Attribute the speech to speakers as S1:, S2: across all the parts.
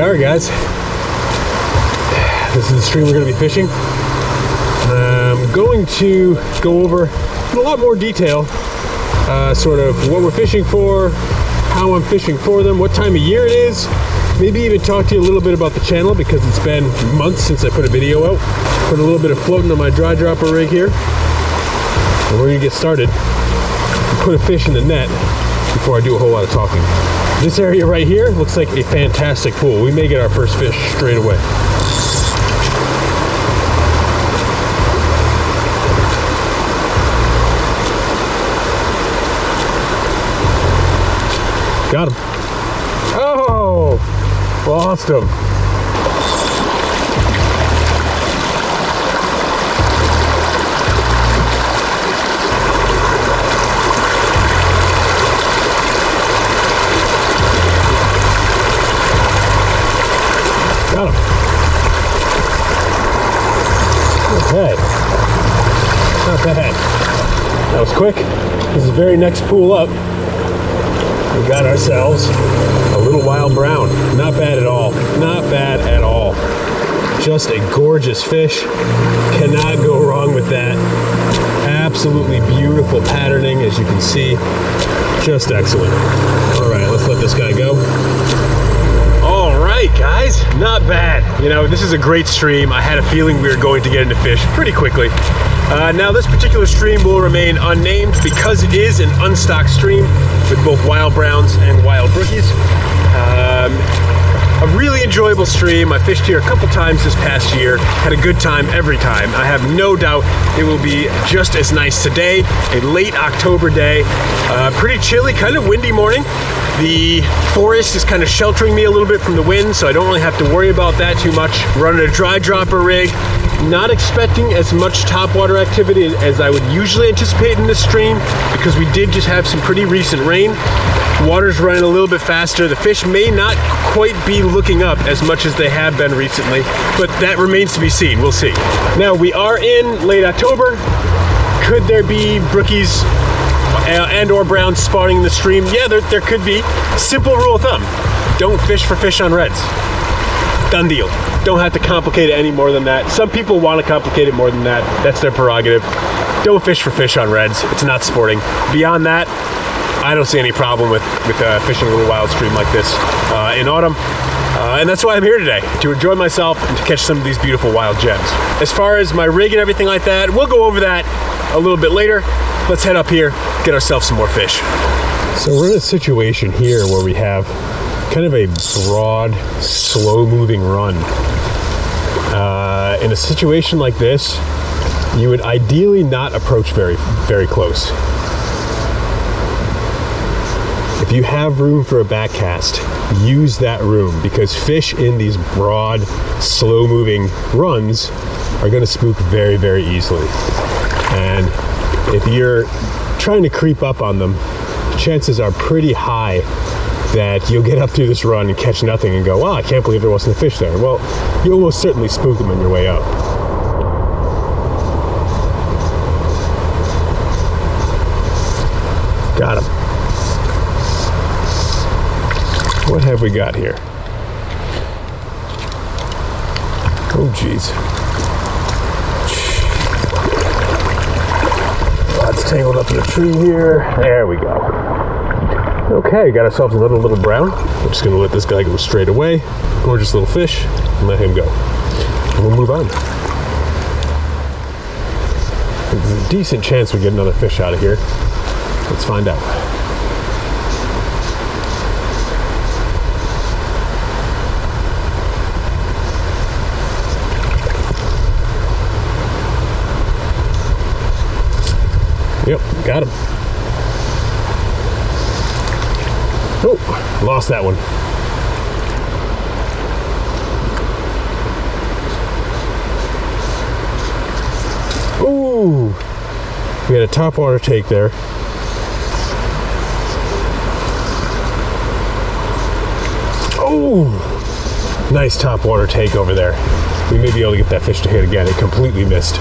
S1: are, guys. This is the stream we're going to be fishing. I'm going to go over in a lot more detail sort of what we're fishing for, how I'm fishing for them, what time of year it is, maybe even talk to you a little bit about the channel because it's been months since I put a video out. Put a little bit of floating on my dry dropper rig here, and we're going to get started. Put a fish in the net before I do a whole lot of talking. This area right here looks like a fantastic pool. We may get our first fish straight away. Got him. Oh, lost him. Got him. Okay. Not bad. That was quick. This is the very next pool up. We got ourselves a little wild brown. Not bad at all. Not bad at all. Just a gorgeous fish. Cannot go wrong with that. Absolutely beautiful patterning, as you can see. Just excellent. All right, let's let this guy go. All right, guys, not bad. You know, this is a great stream. I had a feeling we were going to get into fish pretty quickly. Now this particular stream will remain unnamed because it is an unstocked stream with both wild browns and wild brookies. A really enjoyable stream. I fished here a couple times this past year. Had a good time every time. I have no doubt it will be just as nice today. A late October day. Pretty chilly, kind of windy morning. The forest is kind of sheltering me a little bit from the wind, so I don't really have to worry about that too much. Running a dry dropper rig. Not expecting as much topwater activity as I would usually anticipate in this stream because we did just have some pretty recent rain. Water's running a little bit faster. The fish may not quite be looking up as much as they have been recently, but that remains to be seen. We'll see. Now, we are in late October. Could there be brookies and or browns spawning in the stream? Yeah, there could be. Simple rule of thumb, don't fish for fish on reds. Done deal. Don't have to complicate it any more than that. Some people want to complicate it more than that. That's their prerogative. Don't fish for fish on reds. It's not sporting. Beyond that, I don't see any problem with fishing a little wild stream like this in autumn. And that's why I'm here today, to enjoy myself and to catch some of these beautiful wild gems. As far as my rig and everything like that, we'll go over that a little bit later. Let's head up here, get ourselves some more fish. So we're in a situation here where we have kind of a broad, slow-moving run. In a situation like this, you would ideally not approach very, very close. If you have room for a back cast, use that room because fish in these broad, slow-moving runs are going to spook very, very easily. And if you're trying to creep up on them, chances are pretty high that you'll get up through this run and catch nothing and go, wow, I can't believe there wasn't a fish there. Well, you almost certainly spook them on your way up. Got him. What have we got here? Oh, geez. That's tangled up in a tree here. There we go. Okay, got ourselves another little brown. I'm just gonna let this guy go straight away. Gorgeous little fish, and let him go. And we'll move on. There's a decent chance we get another fish out of here. Let's find out. Yep, got him. Oh, lost that one. Ooh, we had a topwater take there. Oh, nice topwater take over there. We may be able to get that fish to hit again. It completely missed.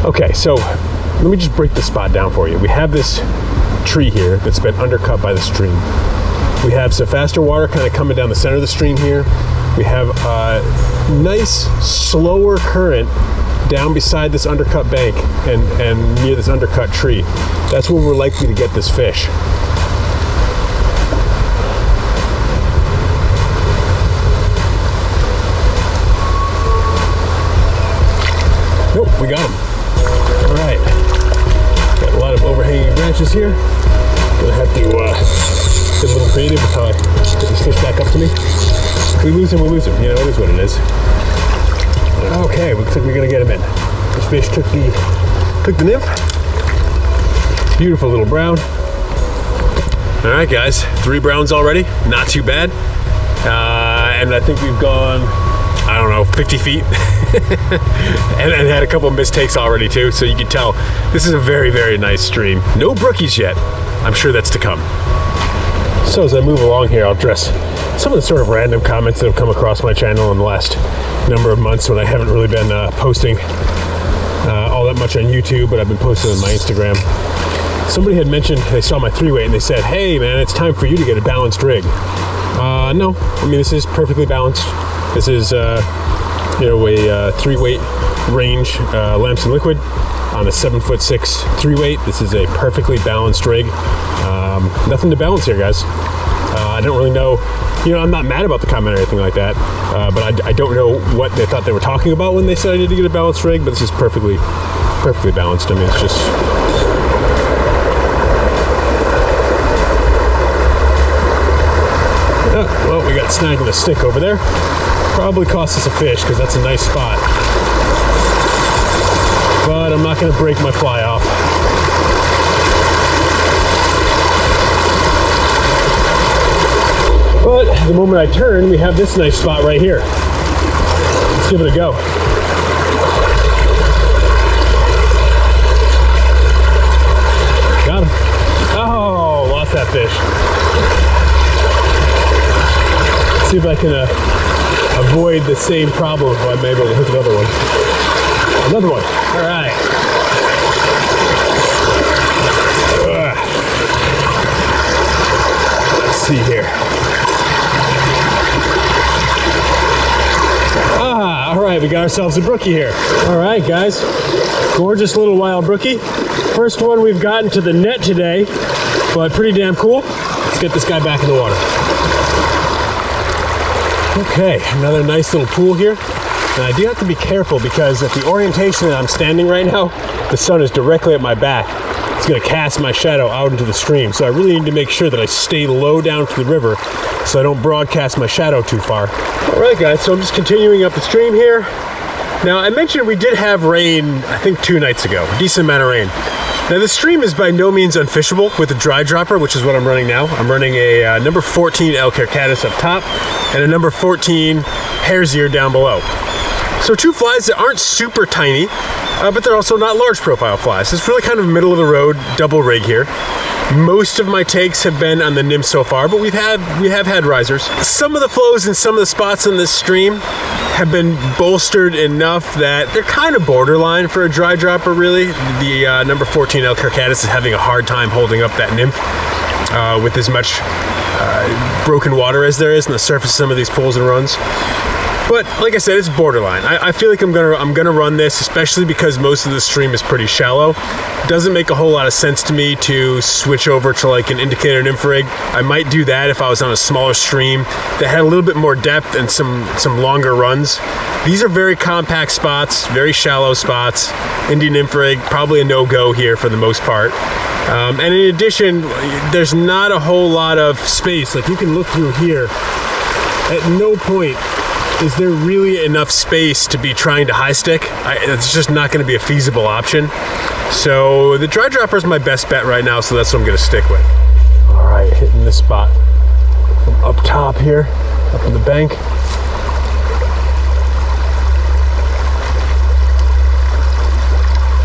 S1: Okay, so let me just break the spot down for you. We have this tree here that's been undercut by the stream. We have some faster water kind of coming down the center of the stream here. We have a nice, slower current down beside this undercut bank and near this undercut tree. That's where we're likely to get this fish. Nope, we got him. All right. Got a lot of overhanging branches here. Gonna have to get a little creative with how I get this fish back up to me. If we lose him, we lose him. You know, it is what it is. Okay, looks like we're gonna get him in. This fish took the nymph. Beautiful little brown. All right, guys, 3 browns already. Not too bad. And I think we've gone, I don't know, 50 feet. and had a couple of mistakes already too, so you can tell this is a very, very nice stream. No brookies yet. I'm sure that's to come. So as I move along here, I'll address some of the sort of random comments that have come across my channel in the last number of months when I haven't really been posting all that much on YouTube, but I've been posting on my Instagram. Somebody had mentioned they saw my 3-weight and they said, "Hey man, it's time for you to get a balanced rig." No, I mean, this is perfectly balanced. This is you know, a 3-weight range Lamson Liquid on a 7'6" 3-weight. This is a perfectly balanced rig. Nothing to balance here, guys. I don't really know, you know, I'm not mad about the comment or anything like that, but I don't know what they thought they were talking about when they said I need to get a balanced rig, but this is perfectly balanced. I mean, it's just... Oh, well, we got snagged in a stick over there. Probably cost us a fish because that's a nice spot. But I'm not going to break my fly off. But the moment I turn, we have this nice spot right here. Let's give it a go. Got him. Oh, lost that fish. Let's see if I can avoid the same problem if I'm able to hook another one. Another one. All right. Let's see here. All right, we got ourselves a brookie here. All right, guys. Gorgeous little wild brookie. First one we've gotten to the net today, but pretty damn cool. Let's get this guy back in the water. Okay, another nice little pool here. And I do have to be careful because at the orientation that I'm standing right now, the sun is directly at my back. It's gonna cast my shadow out into the stream. So I really need to make sure that I stay low down to the river so I don't broadcast my shadow too far. All right, guys, so I'm just continuing up the stream here. Now, I mentioned we did have rain, I think 2 nights ago, a decent amount of rain. Now, the stream is by no means unfishable with a dry dropper, which is what I'm running now. I'm running a number 14 L. Carcatus up top and a number 14 hare's ear down below. So 2 flies that aren't super tiny, but they're also not large profile flies. It's really kind of middle of the road double rig here. Most of my takes have been on the nymph so far, but we have had risers. Some of the flows and some of the spots in this stream have been bolstered enough that they're kind of borderline for a dry dropper, really. The number 14 L. Carcatus is having a hard time holding up that nymph with as much broken water as there is on the surface of some of these pools and runs. But like I said, it's borderline. I feel like I'm gonna run this, especially because most of the stream is pretty shallow. It doesn't make a whole lot of sense to me to switch over to like an indicator nymph rig. I might do that if I was on a smaller stream that had a little bit more depth and some longer runs. These are very compact spots, very shallow spots. Indian nymph rig, probably a no-go here for the most part. And in addition, there's not a whole lot of space. Like you can look through here. At no point is there really enough space to be trying to high stick. It's just not going to be a feasible option. So the dry dropper is my best bet right now, so that's what I'm going to stick with. All right, hitting this spot from up top here, up in the bank.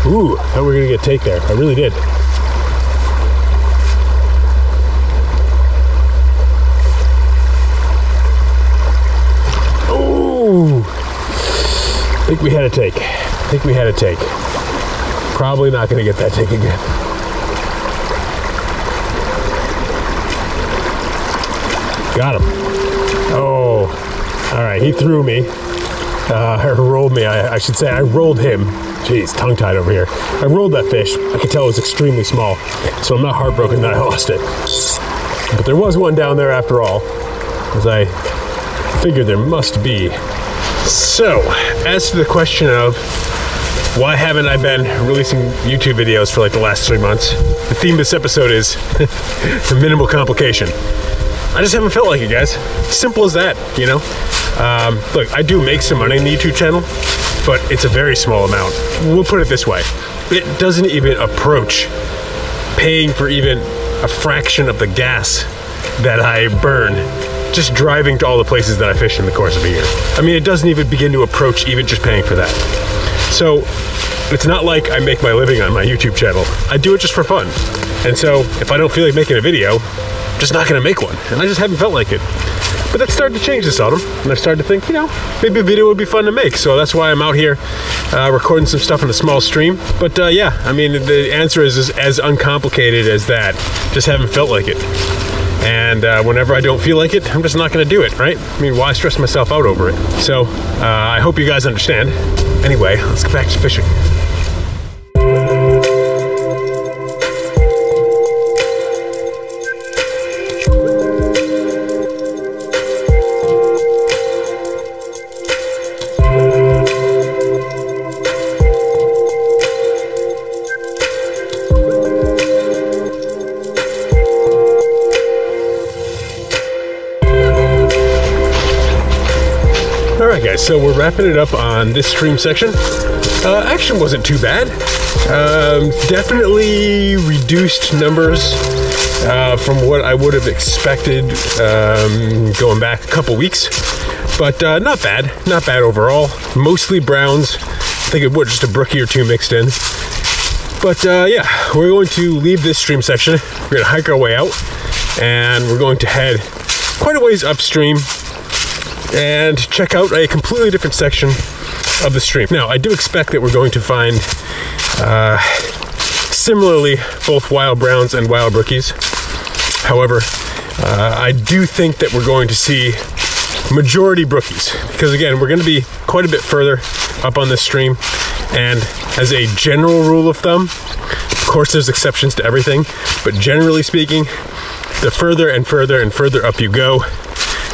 S1: Ooh, I thought we were going to get take there. I really did. I think we had a take. I think we had a take. Probably not going to get that take again. Got him. Oh, all right, he threw me. Or rolled me, I should say. I rolled him. Jeez, tongue-tied over here. I rolled that fish. I could tell it was extremely small, so I'm not heartbroken that I lost it. But there was one down there after all, as I figured there must be. So, as to the question of why haven't I been releasing YouTube videos for like the last 3 months, the theme of this episode is minimal complication. I just haven't felt like it, guys. Simple as that, you know? Look, I do make some money on the YouTube channel, but it's a very small amount. We'll put it this way. It doesn't even approach paying for even a fraction of the gas that I burn just driving to all the places that I fish in the course of a year. I mean, it doesn't even begin to approach even just paying for that. So it's not like I make my living on my YouTube channel. I do it just for fun. And so if I don't feel like making a video, I'm just not gonna make one. And I just haven't felt like it. But that started to change this autumn, and I started to think, you know, maybe a video would be fun to make. So that's why I'm out here recording some stuff in a small stream. But yeah, I mean, the answer is as uncomplicated as that. Just haven't felt like it. And whenever I don't feel like it, I'm just not gonna do it, right? I mean, why stress myself out over it? So I hope you guys understand. Anyway, let's get back to fishing. Alright guys, so we're wrapping it up on this stream section. Action wasn't too bad. Definitely reduced numbers from what I would have expected going back a couple weeks. But not bad overall. Mostly browns. I think it was just a brookie or two mixed in. But yeah, we're going to leave this stream section. We're going to hike our way out, and we're going to head quite a ways upstream and check out a completely different section of the stream. Now, I do expect that we're going to find similarly both wild browns and wild brookies. However, I do think that we're going to see majority brookies, because again, we're going to be quite a bit further up on this stream, and as a general rule of thumb, of course there's exceptions to everything, but generally speaking, the further and further and further up you go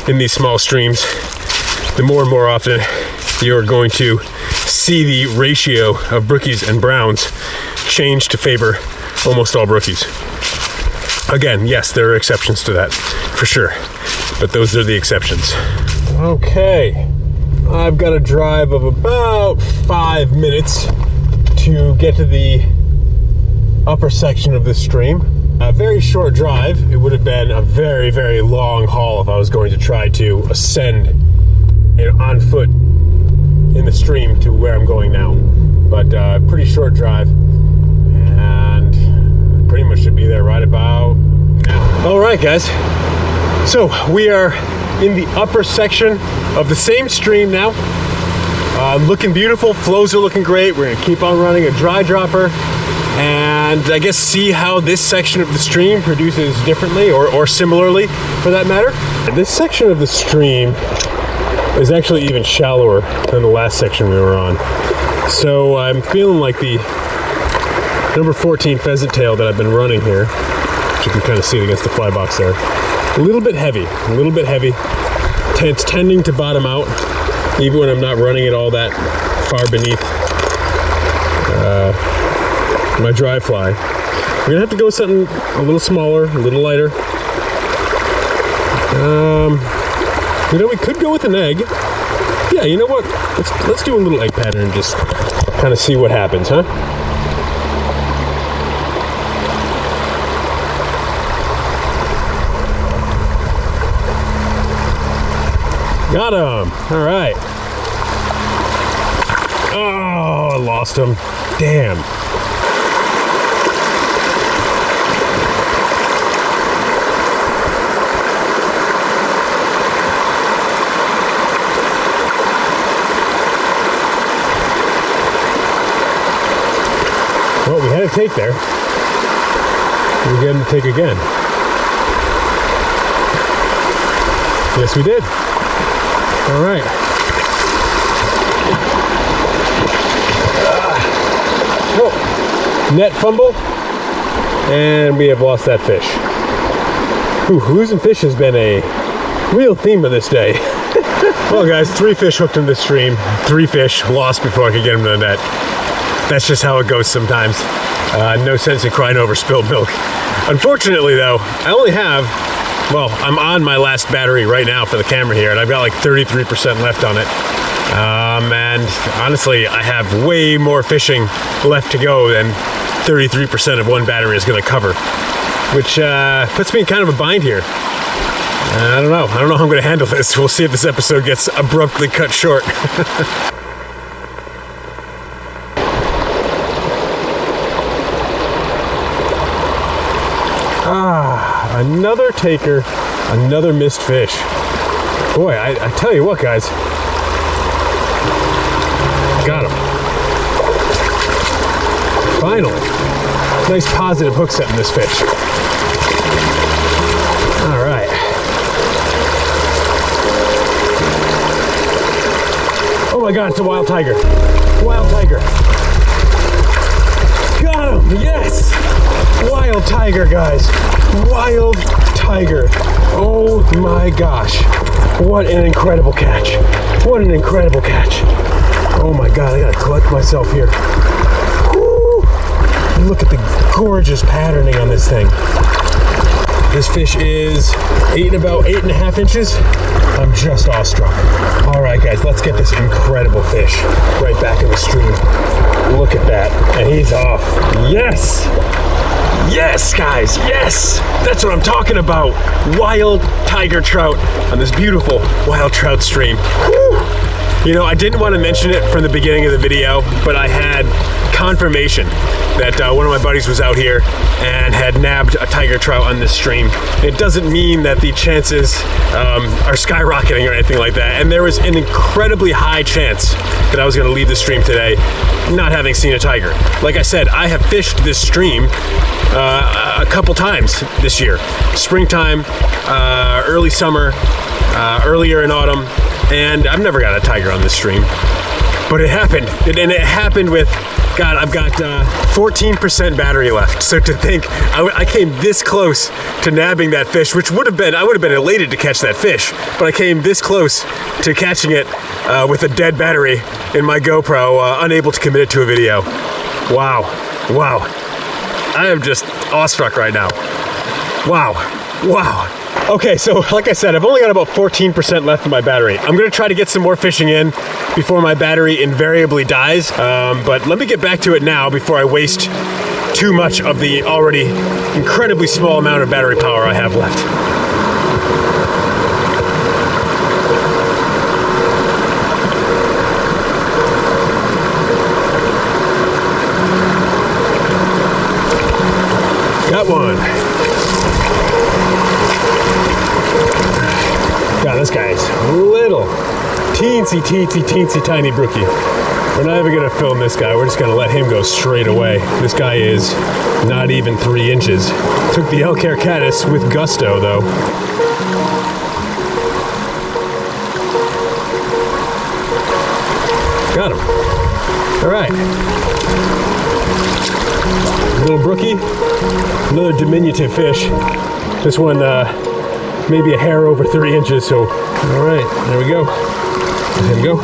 S1: in these small streams, the more and more often you're going to see the ratio of brookies and browns change to favor almost all brookies. Again, yes, there are exceptions to that, for sure, but those are the exceptions. Okay, I've got a drive of about 5 minutes to get to the upper section of this stream. A very short drive. It would have been a very, very long haul if I was going to try to ascend, you know, on foot in the stream to where I'm going now. But pretty short drive, and pretty much should be there right about now. All right, guys. So we are in the upper section of the same stream now. Looking beautiful. Flows are looking great. We're gonna keep on running a dry dropper, and I guess see how this section of the stream produces differently or similarly for that matter. This section of the stream is actually even shallower than the last section we were on. So I'm feeling like the number 14 pheasant tail that I've been running here, which you can kind of see it against the fly box there, a little bit heavy. It's tending to bottom out even when I'm not running it all that far beneath my dry fly. We're gonna have to go with something a little smaller, a little lighter. You know, we could go with an egg. Yeah, you know what? Let's do a little egg pattern and just kind of see what happens, huh? Got him. All right. Oh, I lost him. Damn. Well, we had a take there. We're getting to take again. Yes, we did. All right. Oh, net fumble, and we have lost that fish. Ooh, losing fish has been a real theme of this day. Well guys, 3 fish hooked in the stream, 3 fish lost before I could get them to the net. That's just how it goes sometimes. No sense in crying over spilled milk. Unfortunately though, I only have, well, I'm on my last battery right now for the camera here, and I've got like 33% left on it. And honestly, I have way more fishing left to go than 33% of one battery is gonna cover, which puts me in kind of a bind here. I don't know how I'm gonna handle this. We'll see if this episode gets abruptly cut short. Another taker, another missed fish. Boy, I tell you what, guys. Got him. Finally. Nice positive hook set in this fish. All right. Oh my God, it's a wild tiger. Wild tiger. Got him, yes. Wild tiger, guys. Wild tiger. Oh my gosh. What an incredible catch. What an incredible catch. Oh my God, I gotta collect myself here. Woo. Look at the gorgeous patterning on this thing. This fish is about 8.5 inches. I'm just awestruck. All right, guys, let's get this incredible fish right back in the stream. Look at that, and he's off. Yes! Yes, guys, yes! That's what I'm talking about. Wild tiger trout on this beautiful wild trout stream. Woo. You know, I didn't want to mention it from the beginning of the video, but I had confirmation that one of my buddies was out here and had nabbed a tiger trout on this stream. It doesn't mean that the chances are skyrocketing or anything like that, and there was an incredibly high chance that I was going to leave the stream today not having seen a tiger. Like I said, I have fished this stream a couple times this year. Springtime, early summer, earlier in autumn, and I've never got a tiger on this stream. But it happened, and it happened with, God, I've got 14% battery left. So to think, I came this close to nabbing that fish, which would have been, I would have been elated to catch that fish, but I came this close to catching it with a dead battery in my GoPro, unable to commit it to a video. Wow, wow. I am just awestruck right now. Wow, wow. Okay, so like I said, I've only got about 14% left in my battery. I'm gonna try to get some more fishing in before my battery invariably dies, but let me get back to it now before I waste too much of the already incredibly small amount of battery power I have left. Got one. God, this guy's little, teensy tiny brookie. We're not even gonna film this guy. We're just gonna let him go straight away. This guy is not even 3 inches. Took the El Caddis with gusto, though. Got him. All right. Little brookie, another diminutive fish. This one, maybe a hair over 3 inches, so all right, there we go. There we go.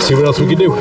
S1: See what else we can do.